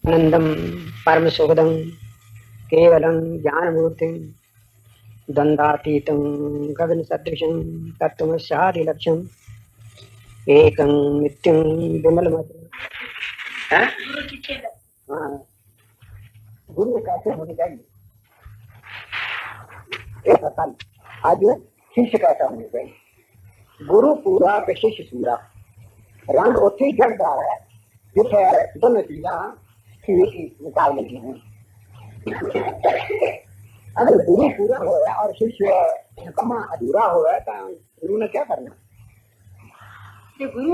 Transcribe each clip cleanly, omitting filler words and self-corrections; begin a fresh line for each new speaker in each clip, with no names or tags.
आनंदम परम सुखदम केवलम ज्ञानमूर्ति द्वंद्वातीतं गगन सदृशं तत्त्वमस्यादि लक्ष्यम् एकं नित्यं विमलमतुलं। गुरु कैसे होने चाहिए आज शिष्य कैसा होने चाहिए। गुरु पूरा के शिष्य पूरा रंग उठी चढ़ता है जिसे दोनों चीजा निकाल लेती हैं। अगर गुरु पूरा हो रहा और शिष्य कमा अधूरा हो रहा है तो गुरु ने क्या करना। गुरु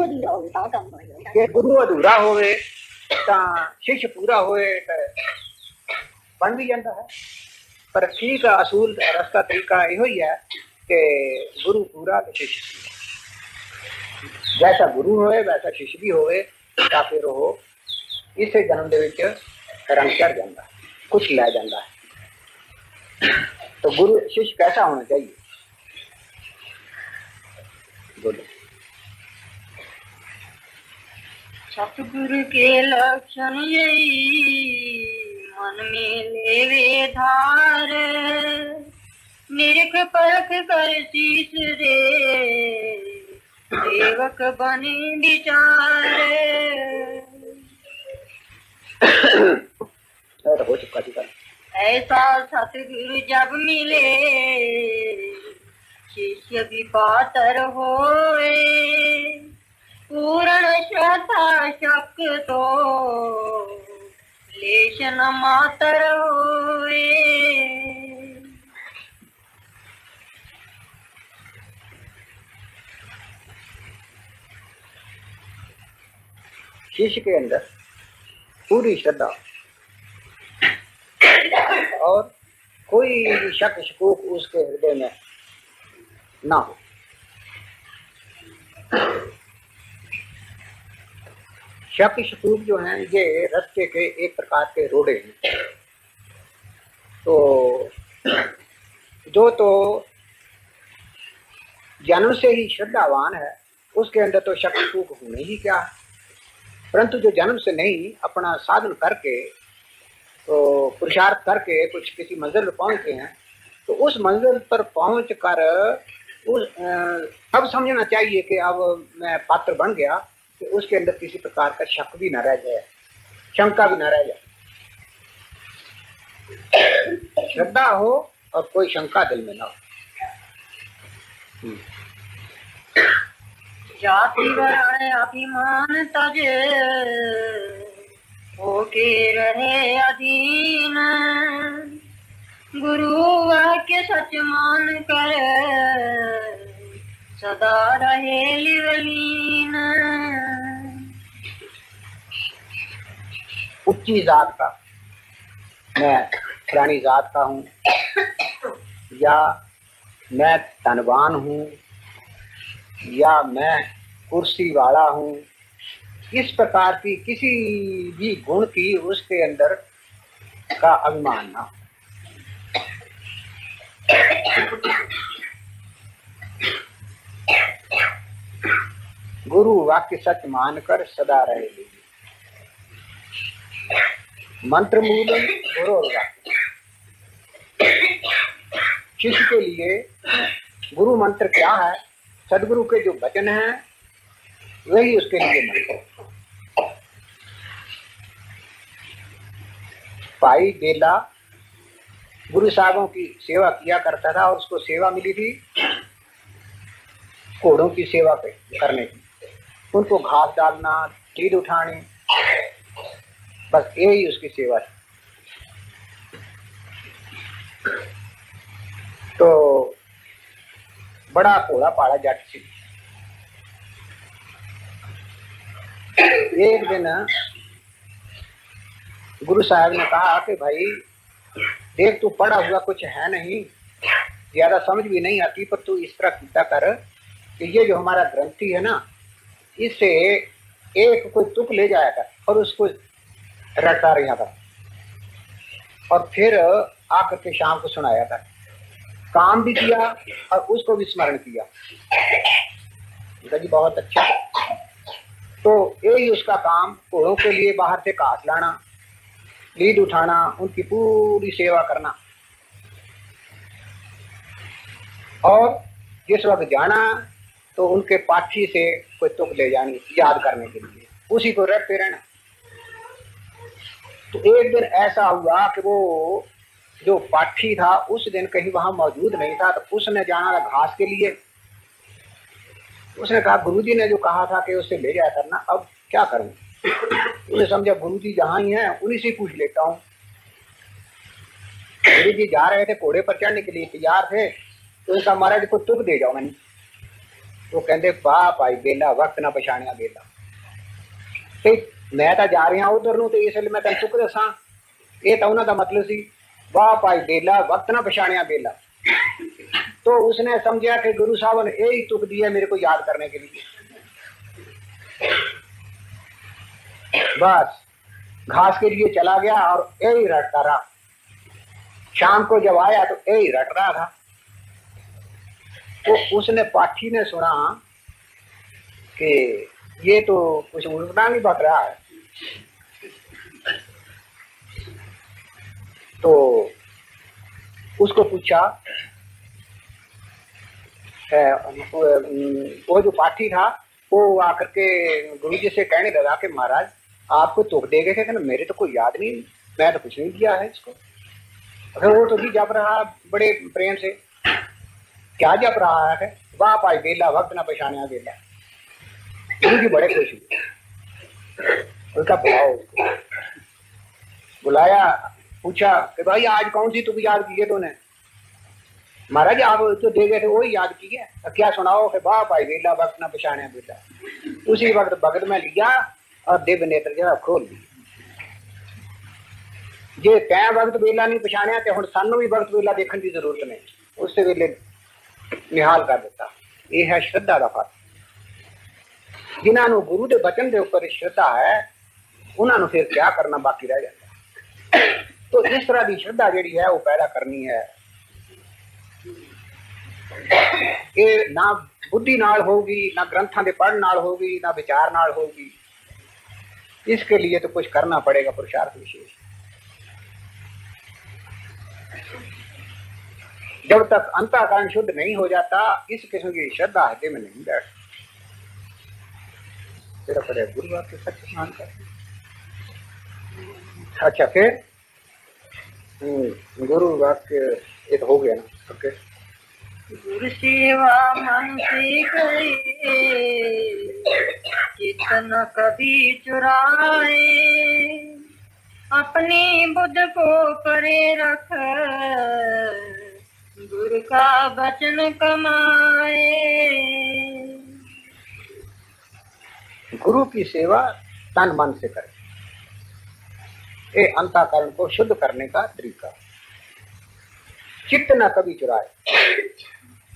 अधूरा हो शिष्य पूरा होए बन भी जाता है। पर ठीक असूल रास्ता तरीका यो ही है कि गुरु पूरा तो शिष्य पूरा। जैसा गुरु होए वैसा शिष्य भी होए या फिर हो इस जन्म दे विच रंग चढ़ जाता कुछ लै जाता है। तो गुरु शिष्य कैसा होना चाहिए बोलो।
सतगुरु के लक्षण यही मन में लेवे धार निरख परख कर शीश दे सेवक बने विचार।
हो चुका
ऐसा सतगुरु जब मिले शिष्य भी पातर होए पूर्ण श्रद्धा शक तो लेश न मातर होए।
शिष्य के अंदर पूरी श्रद्धा और कोई शक शकूक उसके हृदय में ना हो। शक शकूक जो हैं ये रास्ते के एक प्रकार के रोड़े हैं। तो जो तो जन्म से ही श्रद्धावान है उसके अंदर तो शक शकूक होने ही क्या है। परंतु जो जन्म से नहीं अपना साधन करके तो पुरुषार्थ करके कुछ किसी मंजिल पर पहुंचते हैं तो उस मंजिल पर पहुंच कर उस अब समझना चाहिए कि अब मैं पात्र बन गया कि उसके अंदर किसी प्रकार का शक भी न रह जाए शंका भी न रह जाए। श्रद्धा हो और कोई शंका दिल में ना हो।
जाति वर्ण अभिमान तजे होके रहे अधीन गुरु वाक्य सच मान कर सदा रहे लिवलीन।
उच्ची जात का मैं पुरानी जात का हूँ या मैं धनवान हूँ या मैं कुर्सी वाला हूँ इस प्रकार की किसी भी गुण की उसके अंदर का अभिमान ना। गुरु वाक्य सच मानकर सदा रहे। मंत्र मूल गुरु वाक्य शिष्य के लिए गुरु मंत्र क्या है। सदगुरु के जो वचन हैं वही उसके लिए मंत्र। भाई बेला गुरु साहबों की सेवा किया करता था और उसको सेवा मिली थी घोड़ों की सेवा करने की। उनको घास डालना चीज उठानी बस यही उसकी सेवा थी। तो बड़ा घोड़ा पाला जट सी। एक दिन गुरु साहब ने कहा कि भाई देख तू पढ़ा हुआ कुछ है नहीं ज्यादा समझ भी नहीं आती पर तू इस तरह किया कर कि ये जो हमारा ग्रंथी है ना इससे एक कोई तुक ले जाया कर और उसको रटता रहा था और फिर आकर के शाम को सुनाया था। काम भी किया और उसको भी स्मरण किया। जी बहुत अच्छा। तो यही उसका काम घोड़ों के लिए बाहर से काट लाना लीड उठाना, उनकी पूरी सेवा करना, और जिस वक्त जाना तो उनके पाठी से कोई तुक ले जानी याद करने के लिए, उसी को रटते रहना। तो एक दिन ऐसा हुआ कि वो जो पाठी था उस दिन कहीं वहां मौजूद नहीं था, तो उसने जाना था घास के लिए। उसने कहा गुरुजी ने जो कहा था कि उसे ले जाया करना, अब क्या करूं। उसने समझा गुरुजी जहां ही हैं उन्हीं से पूछ लेता हूं। गुरुजी जा रहे थे, घोड़े पर चढ़ने के लिए तैयार थे, तो उनका महाराज को तुक दे जाओ मैंने। तो कहते वाह भाई बेला, वक्त ना पछाणिया बेला, मैं तो जा रहा उधर नूं, तो इसलिए मैं तेन तुक दसा। ये तो उन्होंने मतलब सी, वाह भाई बेला, वक्त ना पछाणिया बेला। तो उसने समझा कि गुरु साहब ने यही तुक दिया मेरे को याद करने के लिए। बस घास के लिए चला गया और यही रटता रहा। शाम को जब आया तो यही रट रहा था। तो उसने पाठी ने सुना कि ये तो कुछ उल्टा नहीं बक रहा है, तो उसको पूछा। वो जो पाठी था वो आकर के गुरु जी से कहने लगा कि महाराज आपको तुक दे गए थे ना, मेरे तो कोई याद नहीं, मैं तो कुछ नहीं किया है इसको। अगर वो तो जी जप रहा बड़े प्रेम से, क्या जप रहा है, वाह भाई बेला, वक्त ना पछाणिया बेला। गुरु जी बड़े खुश हुए, उसका बुलाओ। बुलाया, पूछा कि भाई आज कौन सी तुक याद की है तूने। महाराज आप तो दे गए थे वही याद की है, क्या सुनाओ कि वाह भाई बेला, वक्त ना पछाणिया बेला। उसी वक्त भगत में लिया और दिव्य नेत्र जरा खोल दिया। जे तै वक्त बेला नहीं पछाणिया तो हुण सानू भी वक्त बेला देखने की जरूरत नहीं, उस वेले निहाल कर दिता। यह है श्रद्धा का फल। जिन्होंने गुरु के वचन के ऊपर श्रद्धा है उन्होंने फिर क्या करना बाकी रह जाता। तो इस तरह की श्रद्धा जी है वो पैदा करनी है। ये ना बुद्धि नाल होगी, ना ग्रंथों के पढ़ने नाल होगी, ना विचार नाल होगी। इसके लिए तो कुछ करना पड़ेगा, पुरुषार्थ विशेष। जब तक अंतःकरण शुद्ध नहीं हो जाता इस किस्म की श्रद्धा हृदय में नहीं बैठ। फिर अपने गुरु वाक्य सच स्नान कर। अच्छा फिर गुरु वाक्य ये तो हो गया ना। ओके,
गुरु सेवा मन से करे, चित्त न कभी चुराए, अपनी बुद्ध को परे रख, गुरु का वचन कमाए।
गुरु की सेवा तन मन से करे, ये अंतःकरण को शुद्ध करने का तरीका। चित्त न कभी चुराए,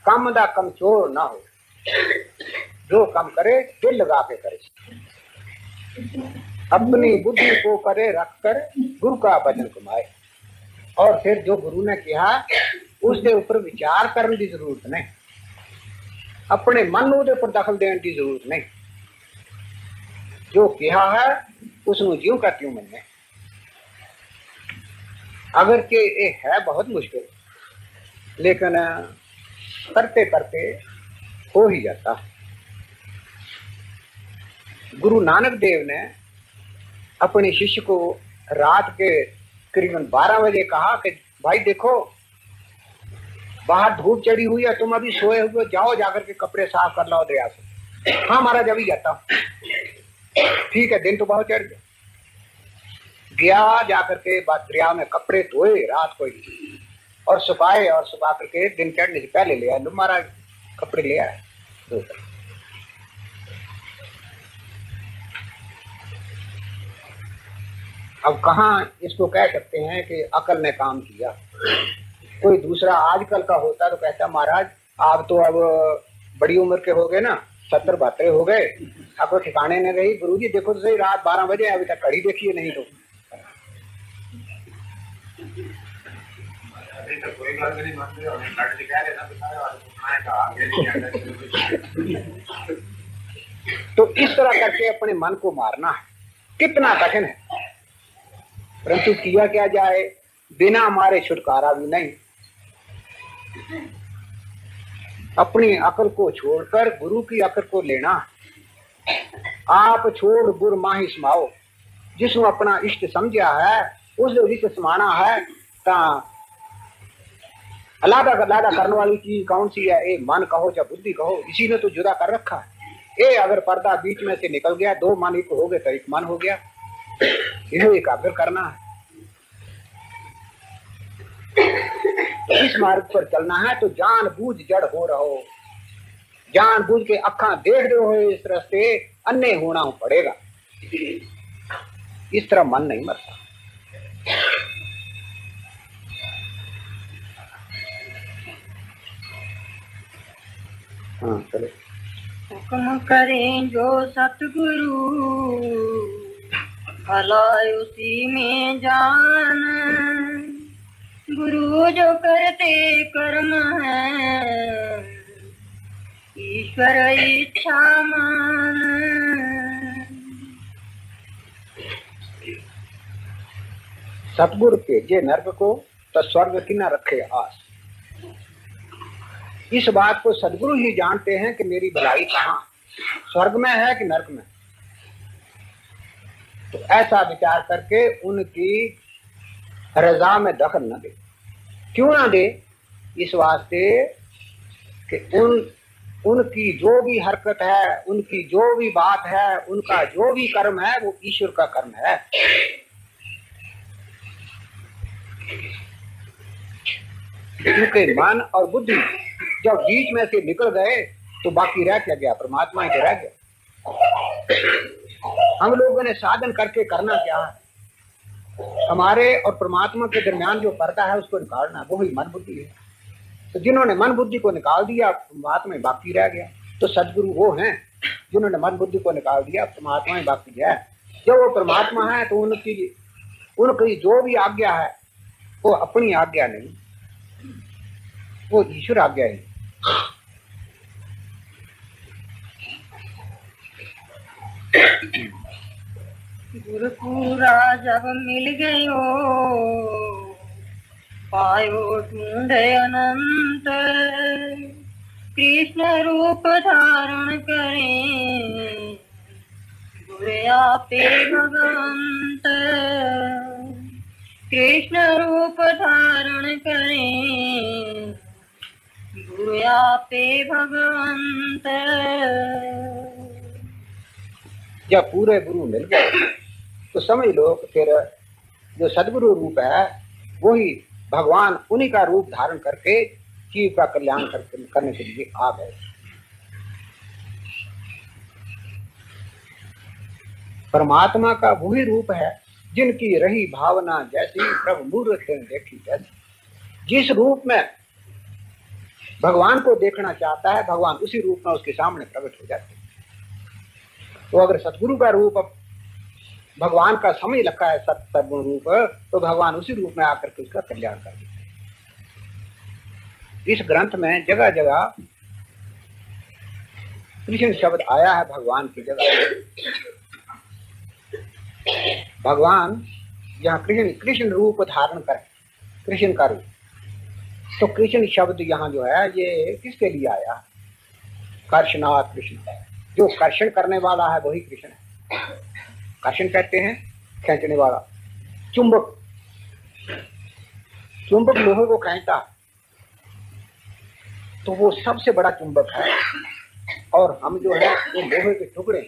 काम दा कमचोर ना हो, जो काम करे दिल लगा के करे, अपनी बुद्धि को करे रख कर गुरु का वचन कमाए। और फिर जो गुरु ने कहा उसके ऊपर विचार करने की जरूरत नहीं, अपने मन उहदे पर दखल देने की जरूरत नहीं। जो कहा है उसनू ज्यों का त्यों मन्ने। अगर के ये है बहुत मुश्किल, लेकिन करते करते हो ही जाता। गुरु नानक देव ने अपने शिष्य को रात के करीबन 12 बजे कहा कि भाई देखो बाहर धूप चढ़ी हुई है, तुम अभी सोए हुए, जाओ जाकर के कपड़े साफ कर लो दरिया से। हाँ महाराज अभी जाता हूं। ठीक है, दिन तो बहुत चढ़ गया। जाकर के बाद दरिया में कपड़े धोए रात को ही और सुखाए, और सुखा करके दिन चढ़ने से पहले ले आए। लो महाराज कपड़े ले आए। अब कहाँ इसको कह सकते हैं कि अकल ने काम किया। कोई दूसरा आजकल का होता तो कहता महाराज आप तो अब बड़ी उम्र के हो गए ना, 70-72 हो गए, आपको ठिकाने नहीं रही। गुरुजी देखो तो सही, रात 12 बजे अभी तक घड़ी देखिए नहीं। तो इस तरह करके अपने मन को मारना कितना कठिन है। परंतु किया क्या जाए, बिना मारे छुटकारा भी नहीं। अपनी अकल को छोड़कर गुरु की अकल को लेना। आप छोड़ गुर माही समाओ, जिसने अपना इष्ट समझा है उसने विच समाना है। अलादा अलादा करने वाली चीज कौन सी है? ए मन कहो या बुद्धि कहो, इसी ने तो जुदा कर रखा है। ए अगर पर्दा बीच में से निकल गया, दो मन एक हो गए तो एक मन हो गया। यह एकाग्र करना है। इस मार्ग पर चलना है तो जान बूझ जड़ हो रहो, जान बूझ के अखा देख रहे हो इस रास्ते, अन्य होना पड़ेगा। इस तरह मन नहीं मरता। हाँ चलो।
हुक्म करें जो सतगुरु, भला उसी में जान। गुरु जो करते कर्म है, ईश्वर इच्छा मान।
सतगुरु भेजे नर्क को तो स्वर्ग की न रखे आस। इस बात को सदगुरु ही जानते हैं कि मेरी भलाई कहाँ, स्वर्ग में है कि नर्क में। तो ऐसा विचार करके उनकी रजा में दखल न दे। क्यों ना दे? इस वास्ते कि उनकी जो भी हरकत है, उनकी जो भी बात है, उनका जो भी कर्म है वो ईश्वर का कर्म है। उनके मन और बुद्धि जब बीच में से निकल गए तो बाकी रह क्या गया? परमात्मा ही रह गया। हम लोगों ने साधन करके करना क्या है? हमारे और परमात्मा के दरमियान जो पर्दा है उसको निकालना, वो ही मन बुद्धि है। तो जिन्होंने मन बुद्धि को निकाल दिया, परमात्मा ही बाकी रह गया। तो सदगुरु वो हैं जिन्होंने मन बुद्धि को निकाल दिया, परमात्मा ही बाकी है। जब वो परमात्मा है तो उनकी जो भी आज्ञा है वो अपनी आज्ञा नहीं, वो ईश्वर आज्ञा है।
गुरुपुरा जब मिल गयो, पायो ढूंढ अनंत। कृष्ण रूप धारण करें, गुरु आपे भगवंत। कृष्ण रूप धारण करें, गुरु आपे भगवंत।
जब पूरे गुरु मिल गए तो समझ लो फिर जो सदगुरु रूप है वही भगवान उन्हीं का रूप धारण करके जीव का कल्याण करने के लिए आ गए। परमात्मा का वही रूप है जिनकी रही भावना जैसी, प्रभु मूर्ख देखी जैसी। जिस रूप में भगवान को देखना चाहता है, भगवान उसी रूप में उसके सामने प्रकट हो जाते हैं। तो अगर सतगुरु का रूप भगवान का समझ रखा है, सतगुरु रूप, तो भगवान उसी रूप में आकर के उसका कल्याण कर देते हैं। इस ग्रंथ में जगह जगह कृष्ण शब्द आया है भगवान की जगह। भगवान यहाँ कृष्ण रूप धारण कर, कृष्ण का रूप, तो कृष्ण शब्द यहाँ जो है ये किसके लिए आया? कर्षणार्थ कृष्ण है। जो कर्षण करने वाला है वही कृष्ण है। कर्षण कहते हैं खींचने वाला। चुंबक, चुंबक लोहे को खींचता तो वो सबसे बड़ा चुंबक है, और हम जो है वो लोहे के टुकड़े।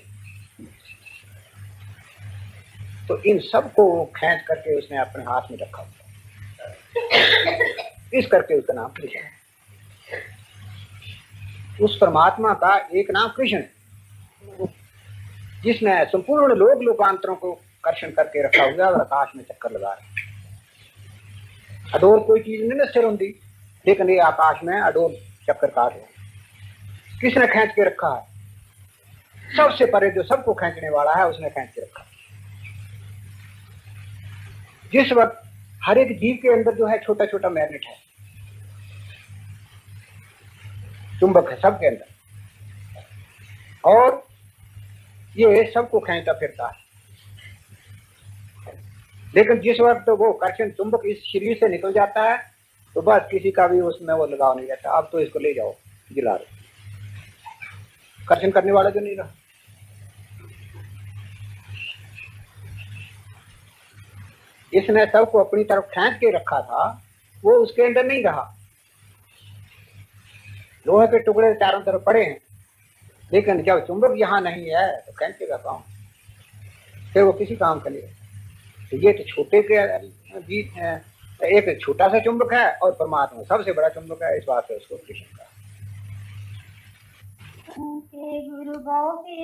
तो इन सब को खींच करके उसने अपने हाथ में रखा हुआ, इस करके उसका नाम कृष्ण है। उस परमात्मा का एक नाम कृष्ण है जिसने संपूर्ण लोक लोकांतरों को कर्षण करके रखा हुआ और आकाश में चक्कर लगा रहा है। अडोल कोई चीज नहीं स्थिर होती, लेकिन ये आकाश में अडोल चक्कर काट है। किसने खींच के रखा है? सबसे परे जो सबको खींचने वाला है उसने खींच के रखा। जिस वक्त हर एक जीव के अंदर जो है छोटा छोटा मैग्नेट है, चुंबक है सबके अंदर, और ये सबको खींचता फिरता है। लेकिन जिस वक्त वो कर्षण चुंबक इस शरीर से निकल जाता है तो बस किसी का भी उसमें वो लगाव नहीं रहता। अब तो इसको ले जाओ जिला दो, कर्षण करने वाला जो नहीं रहा। इसने सबको अपनी तरफ खींच के रखा था, वो उसके अंदर नहीं रहा। लोहे के टुकड़े चारों तरफ पड़े हैं, लेकिन जब चुंबक यहाँ नहीं है तो खींचेगा कौन? फिर वो किसी काम का नहीं। तो ये तो छोटे के बीच एक छोटा सा चुंबक है और परमात्मा सबसे बड़ा चुंबक है। इस बात से उसको कृष्ण का
गुरु गौरी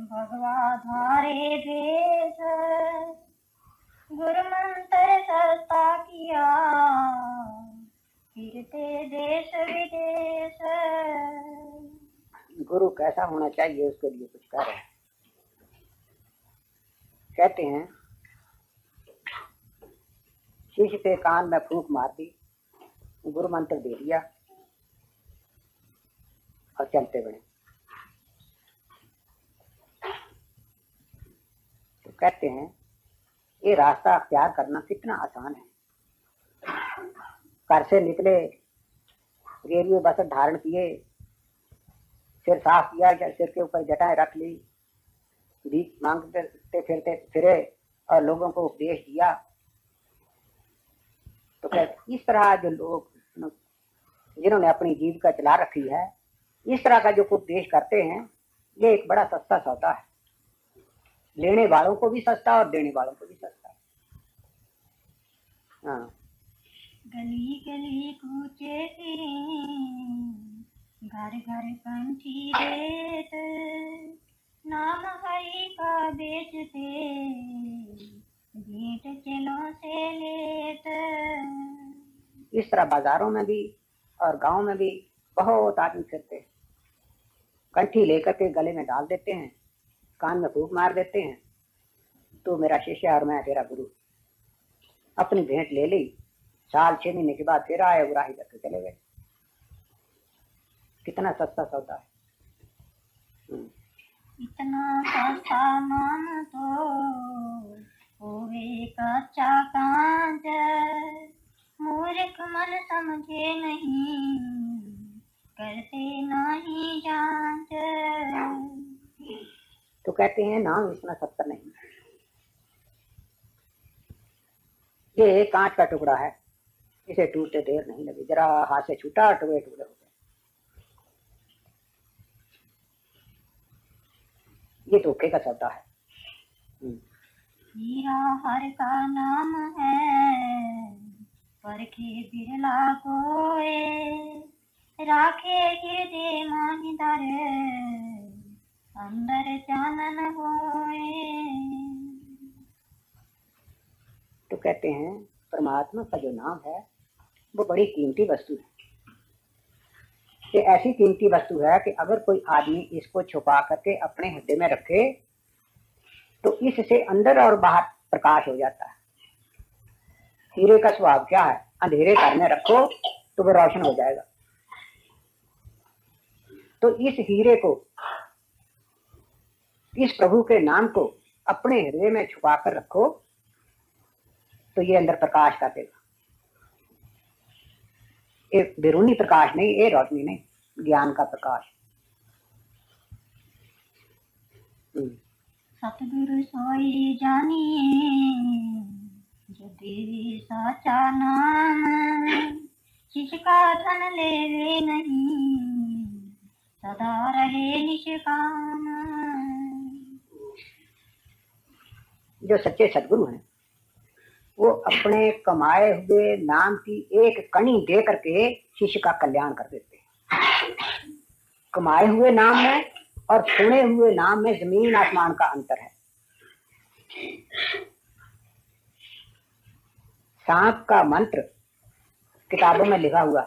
भगवा धारे देश, गुरु मंत्र सस्ता किया फिरते देश विदेश।
गुरु कैसा होना चाहिए उसके लिए कुछ कह रहे हैं। कहते हैं शिष्य के कान में फूंक मार दी, गुरु मंत्र दे दिया और चलते बने। तो कहते हैं ये रास्ता अख्तियार करना कितना आसान है। घर से निकले, रेलवे बस धारण किए, सिर साफ किया, सिर के ऊपर जटाएं रख ली, भीख मांगते फिरते फिरे और लोगों को उपदेश दिया। तो इस तरह जो लोग जिन्होंने अपनी जीविका चला रखी है, इस तरह का जो उपदेश करते हैं, ये एक बड़ा सस्ता सौदा है। लेने वालों को भी सस्ता और देने वालों को भी सस्ता। हाँ,
गली गली कूचे फिरे, घर घर कंठी देत, नाम हरि का बेचते, भेंट चलो से लेत।
इस तरह बाजारों में भी और गांव में भी बहुत आदमी फिरते हैं, कंठी लेकर के गले में डाल देते हैं, कान में फूंक मार देते हैं, तो मेरा शिष्य और मैं तेरा गुरु। अपनी भेंट ले ली, साल 6 महीने के बाद फिर आए, उराही करके चले गए। कितना सस्ता सौदा है।
इतना सस्ता नाम तो होवे कच्चा कांच, मूर्ख मन समझे नहीं, करते नहीं जांच।
तो कहते हैं नाम इतना सस्ता नहीं। ये कांच का टुकड़ा है, इसे टूटते देर नहीं लगी, जरा हाथ से छूटा टुकड़े टुकड़े हो गए। ये धोखे का सौदा है।
हीरा हर का नाम है, परखे बिरला कोए, राखे हृदय मानिदर, अंदर चानन होए।
तो कहते हैं परमात्मा का जो नाम है वो बड़ी कीमती वस्तु है। ये ऐसी कीमती वस्तु है कि अगर कोई आदमी इसको छुपा करके अपने हृदय में रखे तो इससे अंदर और बाहर प्रकाश हो जाता है। हीरे का स्वभाव क्या है? अंधेरे घर में रखो तो वो रोशन हो जाएगा। तो इस हीरे को, इस प्रभु के नाम को अपने हृदय में छुपा कर रखो तो ये अंदर प्रकाश कर देगा। एक बैरूनी प्रकाश नहीं, ये रोशनी नहीं, ज्ञान का प्रकाश।
सतगुरु सोई जानिए, जो देवी साचा नाम, जिसका धन लेवे नहीं, सदा रहे निष्काम।
जो सच्चे सदगुरु हैं वो अपने कमाए हुए नाम की एक कणी दे करके शिष्य का कल्याण कर देते हैं। कमाए हुए नाम में और सुने हुए नाम में जमीन आसमान का अंतर है। सांप का मंत्र किताबों में लिखा हुआ,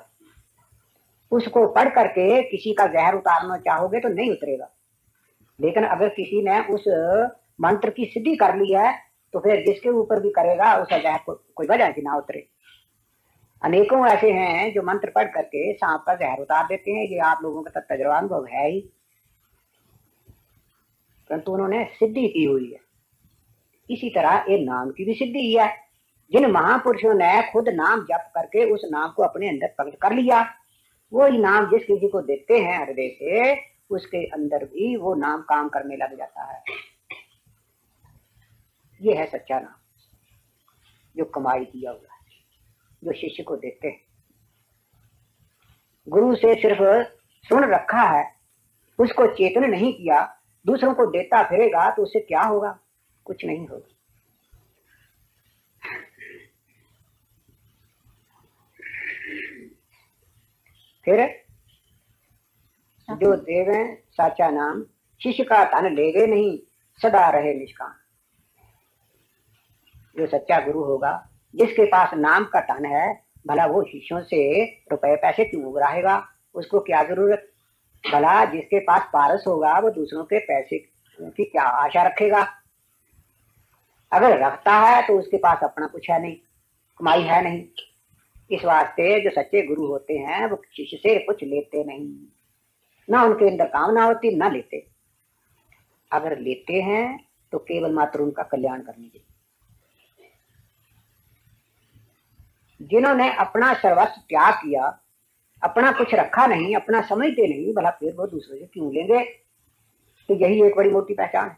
उसको पढ़ करके किसी का जहर उतारना चाहोगे तो नहीं उतरेगा, लेकिन अगर किसी ने उस मंत्र की सिद्धि कर ली है तो फिर जिसके ऊपर भी करेगा उसका जहर कोई वजह कि ना उतरे। अनेकों ऐसे हैं जो मंत्र पढ़ करके सांप का जहर उतार देते हैं। ये आप लोगों का तजुर्बा अनुभव है ही, परंतु उन्होंने सिद्धि की हुई है। इसी तरह ये नाम की भी सिद्धि ही है। जिन महापुरुषों ने खुद नाम जप करके उस नाम को अपने अंदर प्रकट कर लिया, वो ही नाम जिस किसी को देते हैं हृदय से, उसके अंदर भी वो नाम काम करने लग जाता है। ये है सच्चा नाम जो कमाई किया हुआ है, जो शिष्य को देते हैं। गुरु से सिर्फ सुन रखा है, उसको चेतन नहीं किया, दूसरों को देता फिरेगा तो उससे क्या होगा? कुछ नहीं होगा। फिर जो देवे साचा नाम, शिष्य का तन लेवे नहीं, सदा रहे निष्काम। जो सच्चा गुरु होगा, जिसके पास नाम का धन है, भला वो शिष्यों से रुपए पैसे क्यों उगराहेगा? उसको क्या जरूरत? भला जिसके पास पारस होगा वो दूसरों के पैसे की क्या आशा रखेगा? अगर रखता है तो उसके पास अपना कुछ है नहीं, कमाई है नहीं। इस वास्ते जो सच्चे गुरु होते हैं वो शिष्य से कुछ लेते नहीं, ना उनके अंदर कामना होती ना लेते। अगर लेते हैं तो केवल मात्र उनका कल्याण करने के लिए। जिन्होंने अपना सर्वस्व त्याग किया, अपना कुछ रखा नहीं, अपना समझते नहीं, भला फिर वो दूसरे से क्यों लेंगे? तो यही एक बड़ी मोटी पहचान है।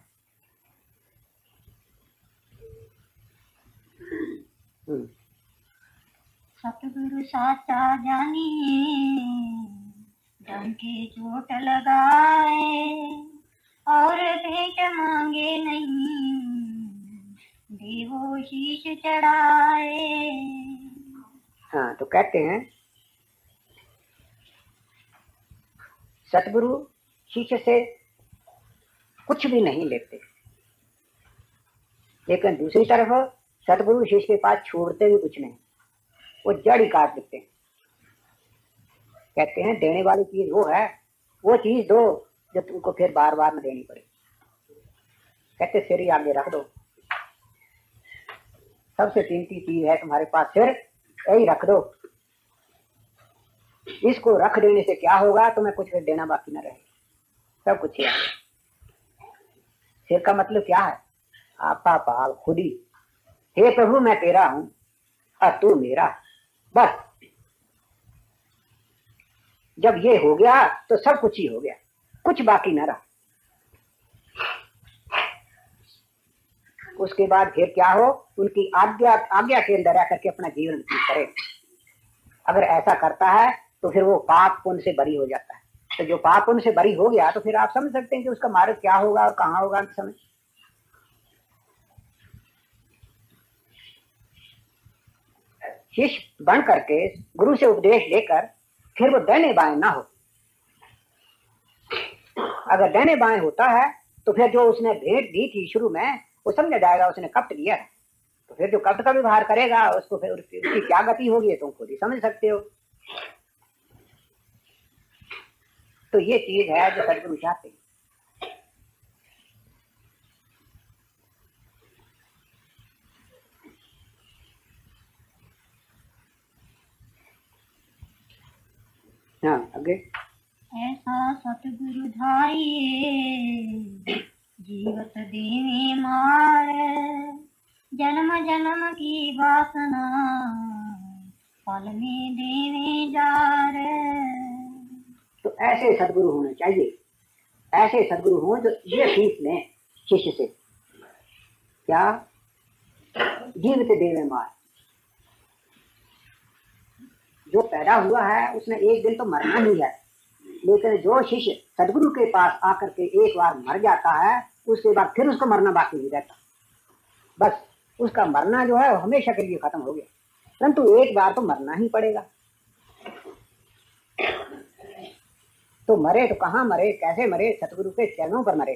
सतगुरु साचा जानिए, डंके चोट लगाए और भेंट मांगे नहीं, देवो शीश चढ़ाए।
हाँ, तो कहते हैं सतगुरु शिष्य से कुछ भी नहीं लेते, लेकिन दूसरी तरफ सतगुरु शिष्य के पास छोड़ते भी कुछ नहीं, वो जड़ ही काट देते हैं। कहते हैं देने वाली चीज वो है, वो चीज दो जो तुमको फिर बार बार न देनी पड़े। कहते सिर ही आगे रख दो, सबसे कीमती चीज है तुम्हारे पास सिर, यही रख दो। इसको रख देने से क्या होगा? तुम्हें कुछ फिर देना बाकी न रहे, सब कुछ ही। सिर का मतलब क्या है? आपा भाव खुद ही, हे प्रभु मैं तेरा हूं और तू मेरा, बस। जब ये हो गया तो सब कुछ ही हो गया, कुछ बाकी न रहा। उसके बाद फिर क्या हो? उनकी आज्ञा के अंदर रह करके अपना जीवन व्यतीत करे। अगर ऐसा करता है तो फिर वो पाप पुण्य से बरी हो जाता है। तो जो पाप पुण्य से बरी हो गया तो फिर आप समझ सकते हैं कि उसका मार्ग क्या होगा और कहाँ होगा। समझ शिष्य बन करके गुरु से उपदेश लेकर फिर वो दाहिने बाएं ना हो। अगर दाहिने बाएं होता है तो फिर जो उसने भेंट दी थी शुरू में वो समझ जाएगा उसने कपट किया है। तो फिर जो कपट का व्यवहार करेगा उसको फिर उसकी क्या गति होगी तुम खुद ही समझ सकते हो। तो ये चीज है जो सदगुरु चाहते हैं। हाँ आगे।
ऐसा सतगुरु धारिए, जीवत देवे मार, जन्म जन्म की वासना फल में देवे जार।
तो ऐसे सदगुरु होने चाहिए, ऐसे सदगुरु हो जो ये सीख लें शिष्य से, क्या? जीवित देवे मार। जो पैदा हुआ है उसने एक दिन तो मरना ही है, लेकिन जो शिष्य सदगुरु के पास आकर के एक बार मर जाता है उसके बाद फिर उसको मरना बाकी नहीं रहता। बस उसका मरना जो है वो हमेशा के लिए खत्म हो गया, परंतु एक बार तो मरना ही पड़ेगा। तो मरे तो कहाँ मरे, कैसे मरे? सतगुरु के चरणों पर मरे।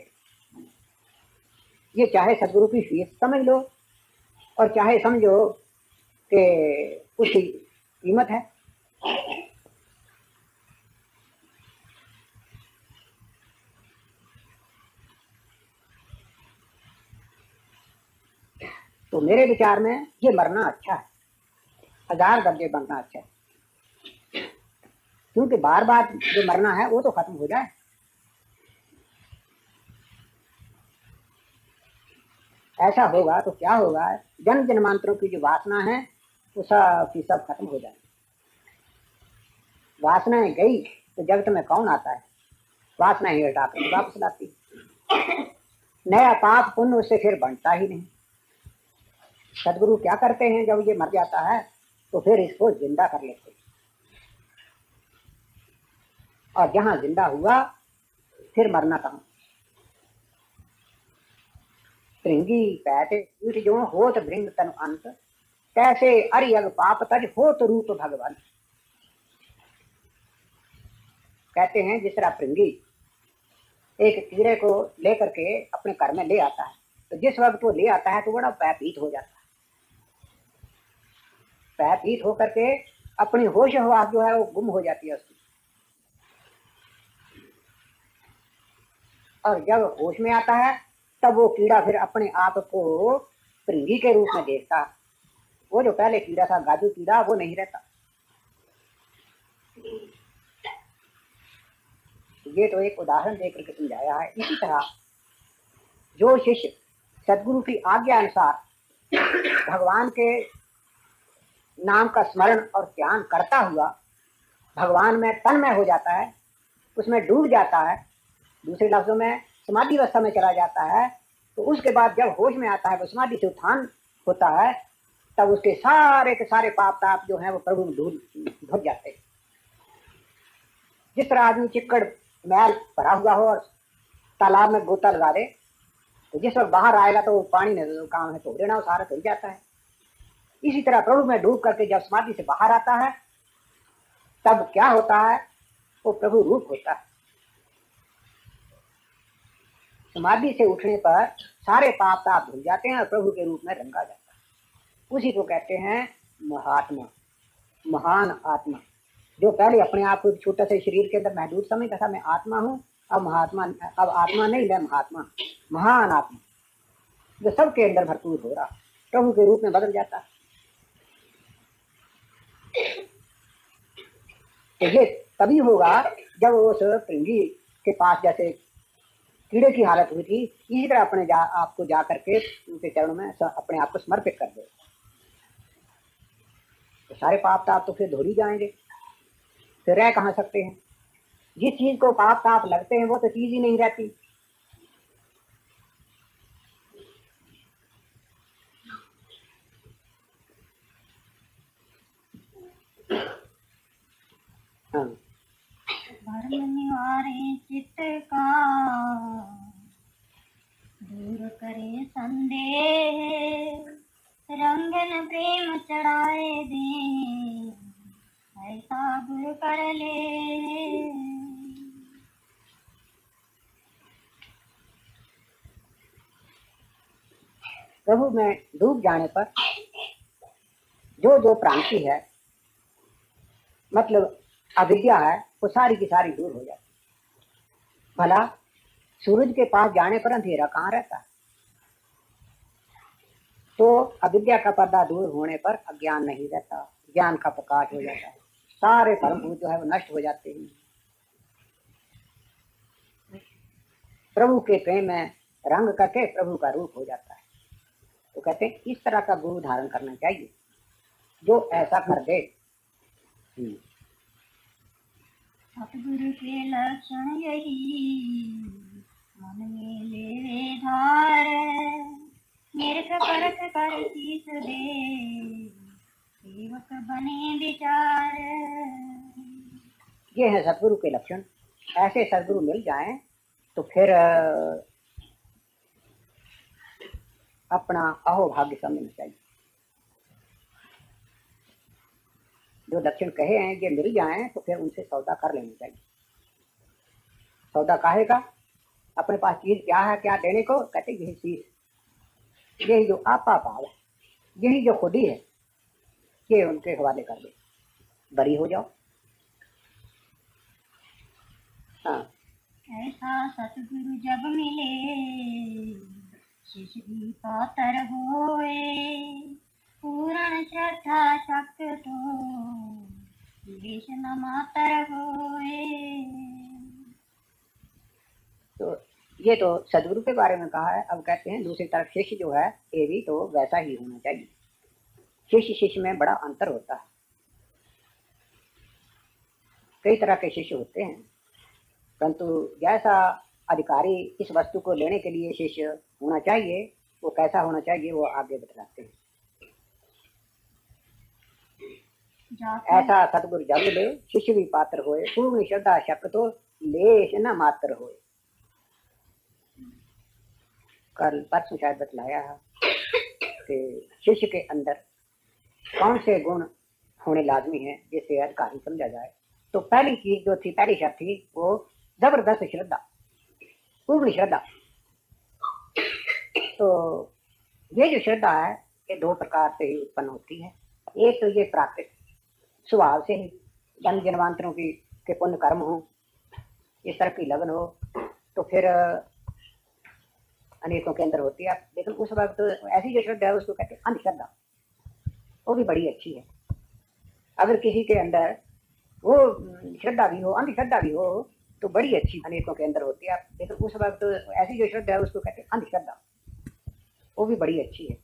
ये चाहे सतगुरु की फीस समझ लो और चाहे समझो कि उसकी कीमत है। तो मेरे विचार में ये मरना अच्छा है, 1000 दर्जे बनना अच्छा है, क्योंकि बार बार जो मरना है वो तो खत्म हो जाए। ऐसा होगा तो क्या होगा, जन्म जन्मांतरों की जो वासना है वो सब की सब खत्म हो जाए। वासनाएं गई तो जगत में कौन आता है, वासना ही हटा कर वापस लाती, नया पाप पुण्य उससे फिर बनता ही नहीं। सदगुरु क्या करते हैं, जब ये मर जाता है तो फिर इसको जिंदा कर लेते हैं, और जहां जिंदा हुआ फिर मरना कहां। भृंगी पैते पीठ जो होत भृंग तन अंत, कैसे अरियग पाप तज होत रूप भगवान। कहते हैं जिस तरह भृंगी एक कीड़े को लेकर के अपने घर में ले आता है, तो जिस वक्त वो ले आता है तो बड़ा भयभीत हो जाता है, भयभीत होकर के अपनी होश हवास जो है वो गुम हो जाती है उसकी। और जब होश में आता है तब वो कीड़ा फिर अपने आप को भृंगी के रूप में देखता है। वो जो पहले कीड़ा था गाजू कीड़ा वो नहीं रहता। ये तो एक उदाहरण देकर के समझाया है। इसी तरह जो शिष्य सदगुरु की आज्ञा अनुसार भगवान के नाम का स्मरण और ध्यान करता हुआ भगवान में तन्मय हो जाता है, उसमें डूब जाता है, दूसरे लफ्जों में समाधि अवस्था में चला जाता है, तो उसके बाद जब होश में आता है, वो समाधि से उत्थान होता है, तब उसके सारे के सारे पाप ताप जो है वो प्रभु में धुल जाते हैं। जिस तरह आदमी चिक्कड़ मैल भरा हुआ हो और तालाब में गोता लगा दे, तो जिस वक्त बाहर आएगा तो पानी ने काम है धो देना, वो सारा धुल जाता है। इसी तरह प्रभु में डूब करके जब समाधि से बाहर आता है तब क्या होता है, वो प्रभु रूप होता है। समाधि से उठने पर सारे पाप ताप धुल जाते हैं और प्रभु के रूप में रंगा जाता है। उसी को कहते हैं महात्मा, महान आत्मा। जो पहले अपने आप को छोटे से शरीर के अंदर महदूद समझता था, मैं आत्मा हूँ, अब आत्मा नहीं, मैं महात्मा, महान आत्मा, जो सबके अंदर भरपूर हो रहा, प्रभु के रूप में बदल जाता। तो ये तभी होगा जब उस भृंगी के पास जैसे कीड़े की हालत हुई थी, इसी तरह अपने आपको जा करके उनके चरणों में अपने आप को समर्पित कर दे, तो सारे पाप ताप तो फिर धो ही जाएंगे, फिर रह कहाँ सकते हैं। जिस चीज को पाप ताप लगते हैं वो तो चीज ही नहीं रहती। हाँ,
भरम निवारे चित्त का दूर करे संदेह, रंगन प्रेम चढ़ाए दे ऐसा गुरु कर ले।
प्रभु में डूब जाने पर जो जो भ्रांति है, मतलब अविद्या है, वो सारी की सारी दूर हो जाती। भला सूरज के पास जाने पर अंधेरा कहाँ रहता है, तो अविद्या का पर्दा दूर होने पर अज्ञान नहीं रहता, ज्ञान का प्रकाश हो जाता है, सारे धर्म जो है वो नष्ट हो जाते हैं। प्रभु के प्रेम में रंग करके प्रभु का रूप हो जाता है। तो कहते हैं इस तरह का गुरु धारण करना चाहिए जो ऐसा कर दे।
सतगुरु के लक्षण यही मन में ले धार, निरख परख कर शीश दे सेवक बने विचार।
ये है सतगुरु के लक्षण। ऐसे सतगुरु मिल जाएं तो फिर अपना अहोभाग्य समझना चाहिए। जो लक्षण कहे हैं ये मिल जाएं तो फिर उनसे सौदा कर लेना चाहिए। सौदा काहे का, अपने पास चीज क्या है, क्या देने को, कहते यही चीज, यही जो आपा भाव है, यही जो खुदी है, ये उनके हवाले कर दे, बरी हो जाओ। हाँ,
ऐसा सतगुरु जब मिले शिष्य भी पातर होए, पूर्ण श्रद्धा शक्त तो विवेश न मातर होए।
तो ये तो सदगुरु के बारे में कहा है। अब कहते हैं दूसरी तरफ शिष्य जो है ये भी तो वैसा ही होना चाहिए। शिष्य शिष्य में बड़ा अंतर होता है। कई तरह के शिष्य होते हैं, परंतु जैसा अधिकारी इस वस्तु को लेने के लिए शिष्य होना चाहिए वो कैसा होना चाहिए वो आगे बताते हैं। ऐसा सतगुरु जब ले शिष्य भी पात्र होए, पूर्ण श्रद्धा शक तो लेश न मात्र होए। कल परसों शायद बतलाया कि शिष्य के अंदर कौन से गुण होने लाजमी है जिससे अधिकारी समझा जाए। तो पहली चीज जो थी, पहली शर्त थी वो जबरदस्त श्रद्धा, पूर्ण श्रद्धा। तो ये जो श्रद्धा है ये दो प्रकार से ही उत्पन्न होती है। एक तो ये प्राकृतिक स्वभाव से ही जन्म जन्मांतरों की के पुण्य कर्म हो, इस तरह की लगन हो तो फिर अनेकों के अंदर होती है। लेकिन उस वक्त ऐसी जो श्रद्धा है उसको कहते हैं अंधश्रद्धा, वो भी बड़ी अच्छी है। अगर किसी के अंदर वो श्रद्धा भी हो, अंधश्रद्धा भी हो तो बड़ी अच्छी अनेकों के अंदर होती है। लेकिन उस वक्त ऐसी जो श्रद्धा है उसको कहते हैं अंधश्रद्धा, वो भी बड़ी अच्छी है।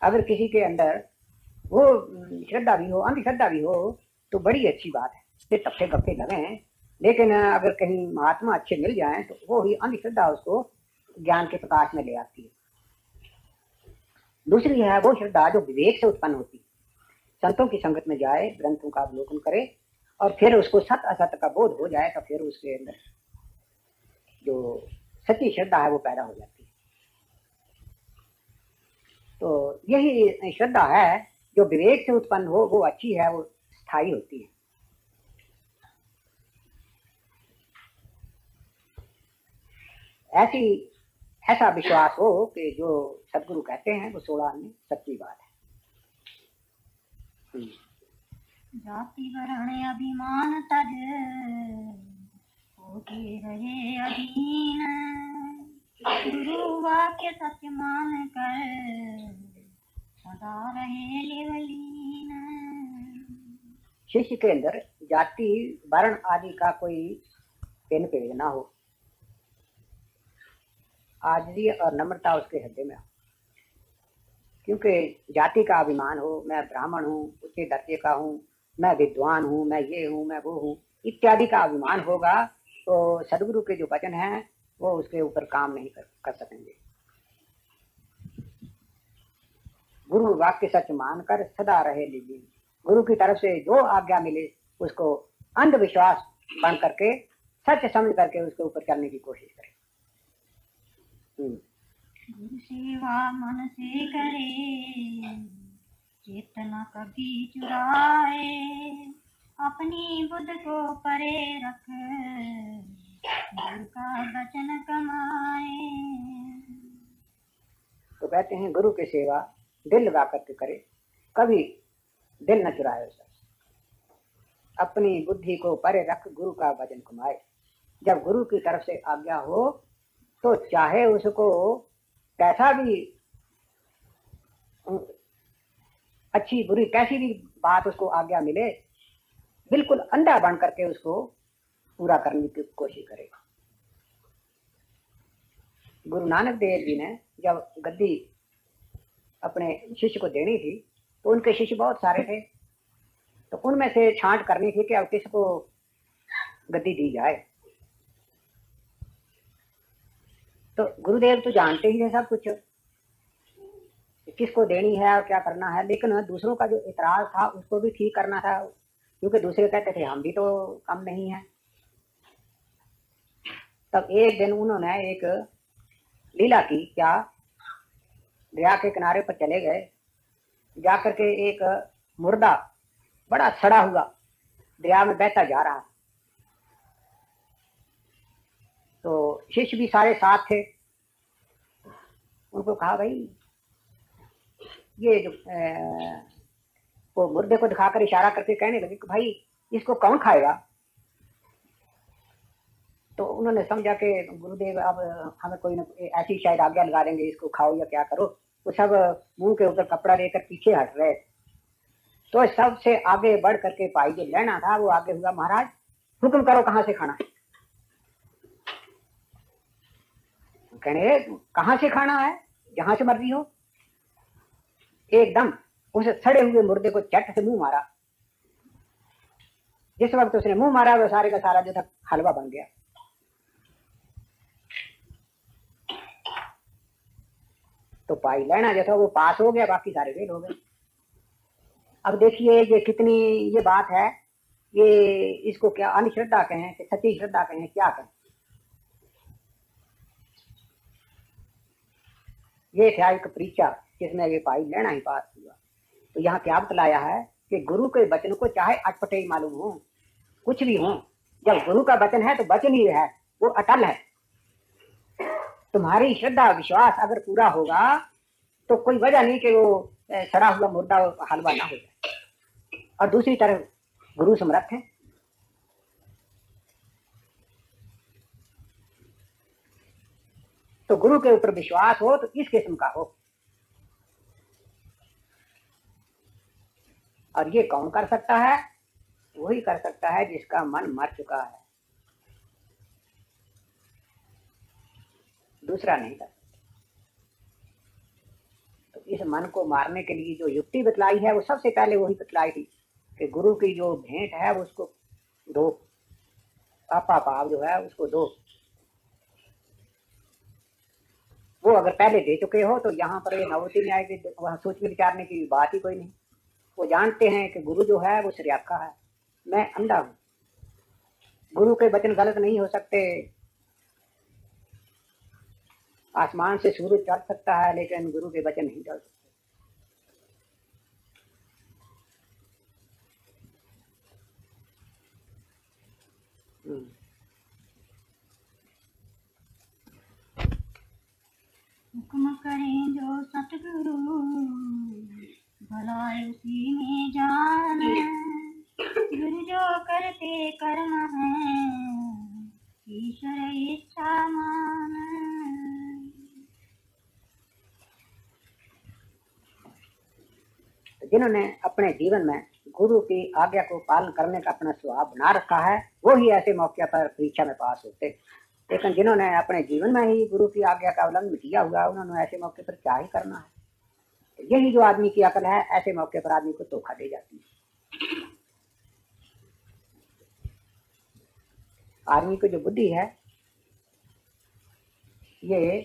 अगर किसी के अंदर वो श्रद्धा भी हो, अंधश्रद्धा भी हो तो बड़ी अच्छी बात है, फिर तप्पे गप्पे लगे। लेकिन अगर कहीं महात्मा अच्छे मिल जाएं तो वो ही अंधश्रद्धा उसको ज्ञान के प्रकाश में ले आती है। दूसरी है वो श्रद्धा जो विवेक से उत्पन्न होती है। संतों की संगत में जाए, ग्रंथों का अवलोकन करे और फिर उसको सत्य असत्य का बोध हो जाए तो फिर उसके अंदर जो सच्ची श्रद्धा है वो पैदा हो जाती है। तो यही श्रद्धा है जो विवेक से उत्पन्न हो, वो अच्छी है, वो स्थायी होती है। ऐसा विश्वास हो कि जो सदगुरु कहते हैं वो 16 में सच्ची बात है।
जाति वर्ण अभिमान तज होके रहे अधीन, गुरु वाक्य सत्य मान कर सदा रहे लेवलीन।
शिष्य के अंदर जाति वर्ण आदि का कोई पेन पेज ना हो, आजरी और नम्रता उसके हृदय में हो। क्योंकि जाति का अभिमान हो, मैं ब्राह्मण हूँ, उच्च दर्जे का हूँ, मैं विद्वान हूँ, मैं ये हूँ, मैं वो हूँ इत्यादि का अभिमान होगा तो सदगुरु के जो वचन हैं वो उसके ऊपर काम नहीं कर सकेंगे। गुरु वाक्य सच मानकर सदा रहे लीजिए। गुरु की तरफ से जो आज्ञा मिले उसको अंधविश्वास बन करके सच समझ करके उसके ऊपर चलने की कोशिश करें।
गुरु सेवा मन से करे, चेतना कभी चुराए, अपनी बुद्ध को परे रख, गुरु का वचन कमाए।
तो कहते हैं गुरु की सेवा दिल लगा करके करे, कभी दिल न चुराए उससे, अपनी बुद्धि को परे रख, गुरु का वचन कमाए। जब गुरु की तरफ से आज्ञा हो तो चाहे उसको कैसा भी अच्छी बुरी कैसी भी बात उसको आज्ञा मिले, बिल्कुल अंधा बन करके उसको पूरा करने की कोशिश करेगा। गुरु नानक देव जी ने जब गद्दी अपने शिष्य को देनी थी तो उनके शिष्य बहुत सारे थे, तो उनमें से छांट करनी थी कि अब किसको गद्दी दी जाए। तो गुरुदेव तो जानते ही थे सब कुछ, किसको देनी है और क्या करना है, लेकिन दूसरों का जो इतराज था उसको भी ठीक करना था, क्योंकि दूसरे कहते थे हम भी तो कम नहीं है। तब एक दिन उन्होंने एक लीला की, क्या दरिया के किनारे पर चले गए, जाकर के एक मुर्दा बड़ा सड़ा हुआ दरिया में बहता जा रहा, तो शिष्य भी सारे साथ थे। उनको कहा भाई ये जो वो मुर्दे को दिखाकर इशारा करके कहने लगे कि भाई इसको कौन खाएगा। तो उन्होंने समझा कि गुरुदेव अब हमें कोई न ऐसी शायद आज्ञा लगा देंगे, इसको खाओ या क्या करो। वो सब मुंह के ऊपर कपड़ा लेकर पीछे हट रहे। तो सबसे आगे बढ़ करके पाई जो लेना था वो आगे हुआ, महाराज हुक्म करो कहाँ से खाना है। कहने कहाँ से खाना है, जहां से मर्जी हो। एकदम उस सड़े हुए मुर्दे को चट से मुंह मारा। जिस वक्त उसने मुंह मारा वो सारे का सारा जो था हलवा बन गया। तो पाई लेना जो था वो पास हो गया, बाकी सारे फेल हो गए। अब देखिए ये कितनी ये बात है, ये इसको क्या अंधश्रद्धा कहें कि सच्ची श्रद्धा कहें, क्या कहें। ये था एक परीक्षा जिसमें ये पाई लेना ही पास हुआ। तो यहाँ क्या बतलाया है कि गुरु के वचन को चाहे अटपटे ही मालूम हो, कुछ भी हो, जब गुरु का वचन है तो वचन ही है, वो अटल है। तुम्हारी श्रद्धा विश्वास अगर पूरा होगा तो कोई वजह नहीं कि वो सड़ा हुआ मुर्दा हलवा ना हो जाए। और दूसरी तरफ गुरु समर्थ है। तो गुरु के ऊपर विश्वास हो तो इस किस्म का हो। और ये कौन कर सकता है? वही कर सकता है जिसका मन मर चुका है, दूसरा नहीं कर सकता। तो इस मन को मारने के लिए जो युक्ति बतलाई है वो सबसे पहले वही बतलाई थी कि गुरु की जो भेंट है उसको दो, पापा पाप जो है उसको दो। वो अगर पहले दे चुके हो तो यहाँ पर ये नवोती न्याय के वहाँ सोच विचारने की बात ही कोई नहीं। वो जानते हैं कि गुरु जो है वो श्रेयाका है, मैं अंधा हूँ, गुरु के वचन गलत नहीं हो सकते। आसमान से सूरज चढ़ सकता है लेकिन गुरु के वचन नहीं चढ़ सकते।
हुक्म करें जो सतगुरु भला उसी में जान, गुरु जो करते कर्म है ईश्वर इच्छा मान।
जिन्होंने अपने जीवन में गुरु की आज्ञा को पालन करने का अपना स्वभाव बना रखा है वो ही ऐसे मौके पर परीक्षा में पास होते। लेकिन जिन्होंने अपने जीवन में ही गुरु की आज्ञा का उल्लंघन किया हुआ उन्होंने ऐसे मौके पर क्या ही करना है। तो यही जो आदमी की अकल है ऐसे मौके पर आदमी को धोखा दे जाती है। आदमी की जो बुद्धि है ये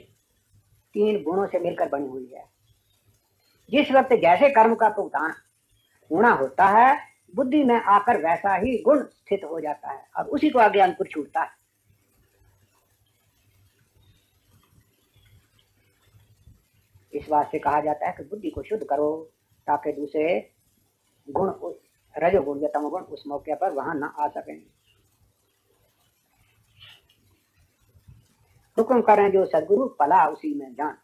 3 गुणों से मिलकर बनी हुई है। जिस वक्त जैसे कर्म का भुगतान होना होता है बुद्धि में आकर वैसा ही गुण स्थित हो जाता है और उसी को आगे अंकुर छूटता है। इस बात से कहा जाता है कि बुद्धि को शुद्ध करो ताकि दूसरे गुण, रजोगुण या तमोगुण उस मौके पर वहां न आ सकें। हुक्म करें जो सदगुरु भला उसी में जान,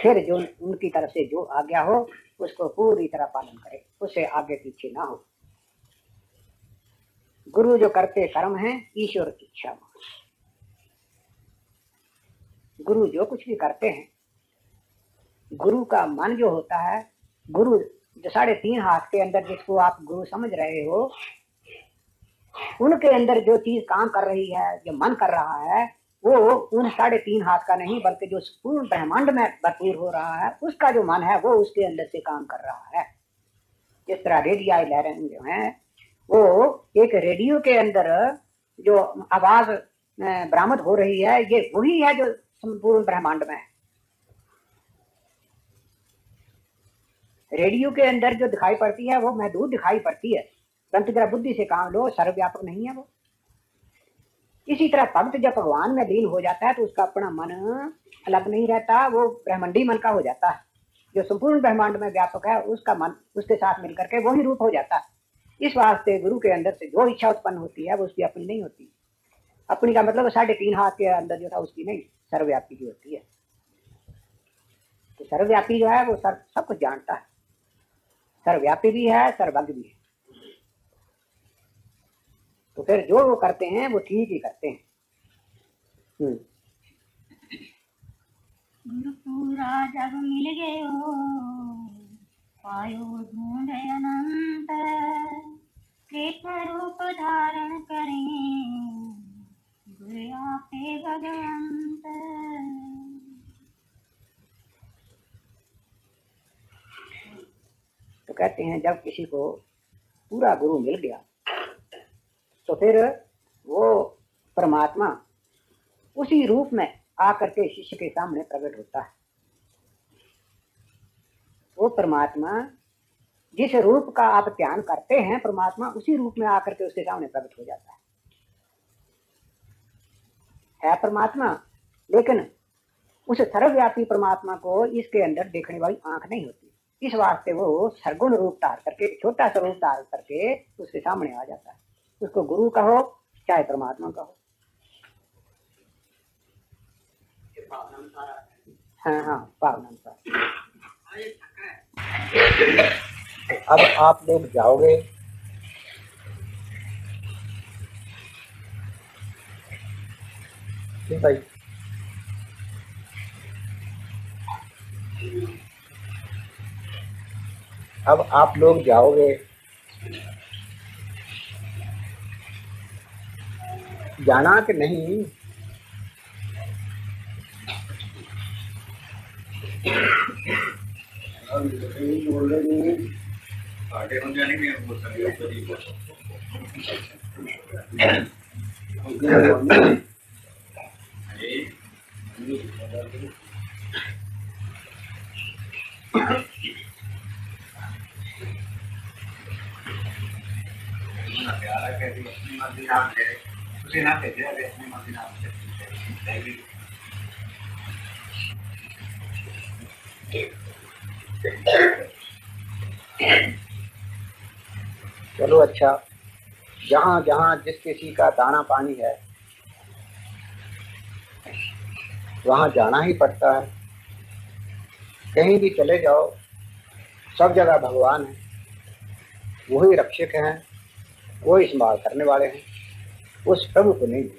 फिर जो उनकी तरफ से जो आज्ञा हो उसको पूरी तरह पालन करे, उससे आगे पीछे ना हो। गुरु जो करते कर्म है ईश्वर की इच्छा मान। गुरु जो कुछ भी करते हैं गुरु का मन जो होता है, गुरु जो 3.5 हाथ के अंदर जिसको आप गुरु समझ रहे हो उनके अंदर जो चीज काम कर रही है, जो मन कर रहा है वो उन 3.5 हाथ का नहीं बल्कि जो पूर्ण ब्रह्मांड में भरपूर हो रहा है उसका जो मन है वो उसके अंदर से काम कर रहा है। जिस तरह रेडियाई लहरें जो है वो एक रेडियो के अंदर जो आवाज बरामद हो रही है ये वही है जो संपूर्ण ब्रह्मांड में है। रेडियो के अंदर जो दिखाई पड़ती है वो महदूद दिखाई पड़ती है, परंतु जरा बुद्धि से काम लो, सर्वव्यापक नहीं है वो। इसी तरह भक्त जब भगवान में लीन हो जाता है तो उसका अपना मन अलग नहीं रहता, वो ब्रह्मंडी मन का हो जाता है। जो संपूर्ण ब्रह्मांड में व्यापक है उसका मन उसके साथ मिलकर के वही रूप हो जाता है। इस वास्ते गुरु के अंदर से जो इच्छा उत्पन्न होती है वो उसकी अपनी नहीं होती। अपनी का मतलब 3.5 हाथ के अंदर जो था उसकी नहीं, सर्वव्यापी की होती है। तो सर्वव्यापी जो है वो सब कुछ जानता है, सर्वव्यापी भी है, सर्वज्ञ भी है। तो फिर जो वो करते हैं वो ठीक ही करते हैं।
गुरु पूरा जब मिल गयो पायो ढूंढ अनंत, कृष्ण रूप धारण करें गुरु आपे भगवंत।
तो कहते हैं जब किसी को पूरा गुरु मिल गया तो फिर वो परमात्मा उसी रूप में आकर के शिष्य के सामने प्रकट होता है। वो परमात्मा जिस रूप का आप ध्यान करते हैं, परमात्मा उसी रूप में आकर के उसके सामने प्रकट हो जाता है परमात्मा। लेकिन उस सर्वव्यापी परमात्मा को इसके अंदर देखने वाली आंख नहीं होती, इस वास्ते वो सरगुण रूप धार करके, छोटा सा रूप धार करके उसके सामने आ जाता है। उसको गुरु कहो चाहे परमात्मा कहो। हाँ हाँ, भावनानुसार।
अब आप लोग जाओगे भाई, अब आप लोग जाओगे, जाना कि नहीं? बोल रहे चलो अच्छा, जहाँ जहाँ जिस किसी का दाना पानी है वहाँ जाना ही पड़ता है। कहीं भी चले जाओ, सब जगह भगवान है, वही रक्षक हैं, वही संभाल करने वाले हैं, उस प्रभु को नहीं।